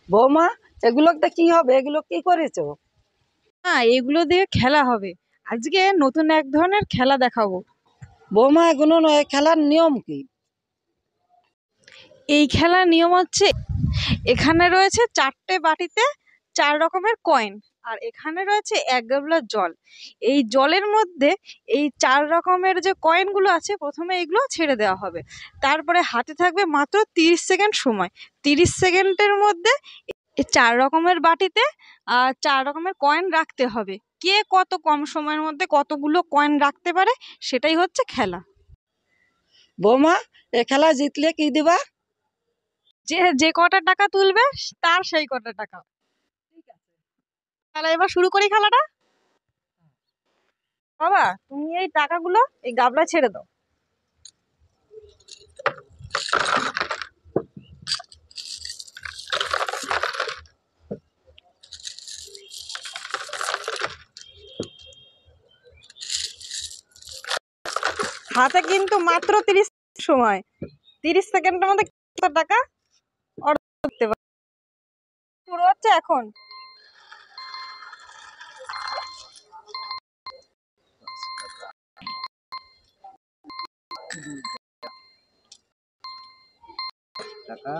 বৌমা, এগুলোতে কি হবে? এগুলো কি করেছো? না, এগুলো দিয়ে খেলা হবে। আজকে নতুন এক ধরনের খেলা দেখাবো। বৌমা, এগুলো খেলার নিয়ম কি? এই খেলার নিয়ম হচ্ছে, এখানে রয়েছে 4টে বাটিতে 4 রকমের কয়েন, আর এখানে রয়েছে 1 গামলা জল। এই জলের মধ্যে এই 4 রকমের যে কয়েনগুলো আছে, প্রথমে এগুলো ছেড়ে দেওয়া হবে। তারপরে হাতে থাকবে মাত্র 30 সেকেন্ড সময়। 30 সেকেন্ডের মধ্যে এই 4 রকমের বাটিতে 4 রকমের কয়েন রাখতে হবে। কে কত কম সময়ের মধ্যে কতগুলো কয়েন রাখতে পারে, সেটাই হচ্ছে খেলা। বৌমা, এ খেলা জিতলে কি দিবা? যে কটা টাকা তুলবে তার সেই কটা টাকা। তাহলে এবার শুরু করি খেলাটা। বাবা, তুমি এই টাকাগুলো এই গাবলা ছেড়ে দাও। হাতে কিন্তু মাত্র 30 সময়। 30 সেকেন্ডের মধ্যে কত টাকা অর্জন করতে পারবে? শুরু হচ্ছে এখন। টাকা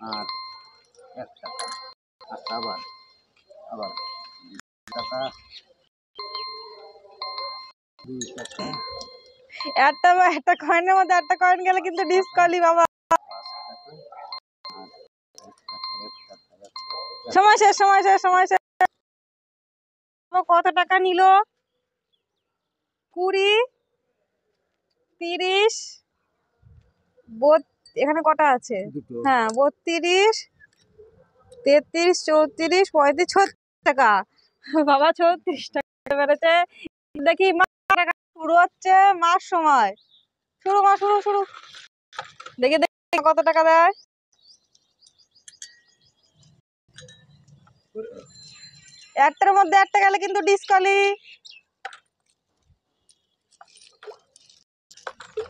আর 1 টাকা, আচ্ছা, আবার আবার টাকা, 2 টাকা, একটা কয়েনের মধ্যে একটা কয়েন গেলে কিন্তু ডিসকালি বাবা। 5 টাকা, আর 1 টাকা, 1 টাকা, 1 টাকা। সময় শেষ, সময় শেষ, সময় শেষ। কত টাকা নিল? 20, 30, এখানে কটা আছে? হ্যাঁ, 32, 33, 34, 35, 36 টাকা। বাবা 36 টাকা বেড়েছে। দেখি টাকা শুরু হচ্ছে মাস সময়। শুরু মা, শুরু শুরু। দেখি দেখি কত টাকা দেয়। একটার মধ্যে একটা গেলে কিন্তু ডিসকালি।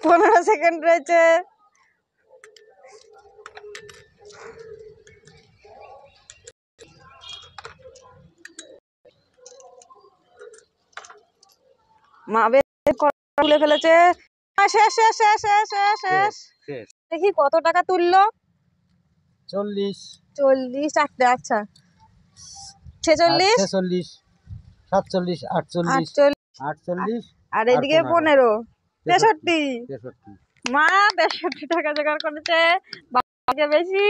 15 সেকেন্ড রয়েছে। মা বেশ তুলে ফেলেছে। শেষ শেষ শেষ শেষ শেষ শেষ। দেখি কত টাকা তুললো। 40, 40, 4টে, আচ্ছা 46, 46, 47, 48, 48, আর এদিকে 15, 63। 63। মা 63 টাকা জোগাড় করেছে, বাবাকে বেশি।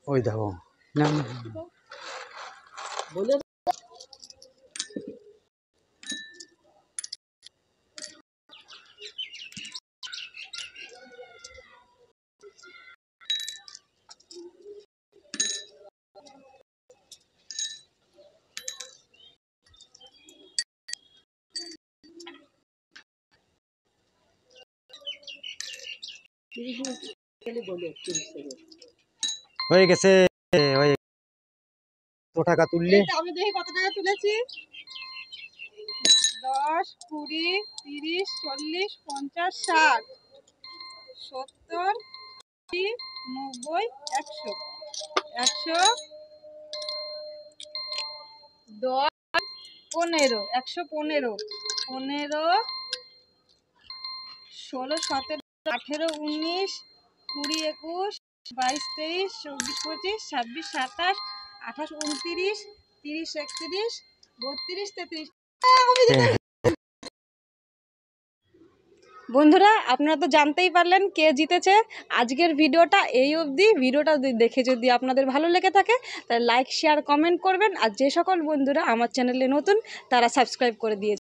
ওই দেখো না, বলে হয়ে গেছে। কত টাকা তুললে? আমি দেখি কত টাকা তুলেছি। 10, 20, 30, 40, 50, 60, 70, 80, 90, 100, 110, 15, 115, 15, 16, 17, 18, 19, 20, 21, 22, 23, 24, 25, 26, 27, 28, 29, 30, 31, 32, 33। বন্ধুরা, আপনারা তো জানতেই পারলেন কে জিতেছে। আজকের ভিডিওটা এই অবধি। ভিডিওটা দেখে যদি আপনাদের ভালো লেগে থাকে তাহলে লাইক, শেয়ার, কমেন্ট করবেন। আর যে সকল বন্ধুরা আমার চ্যানেলে নতুন তারা সাবস্ক্রাইব করে দিয়েছে।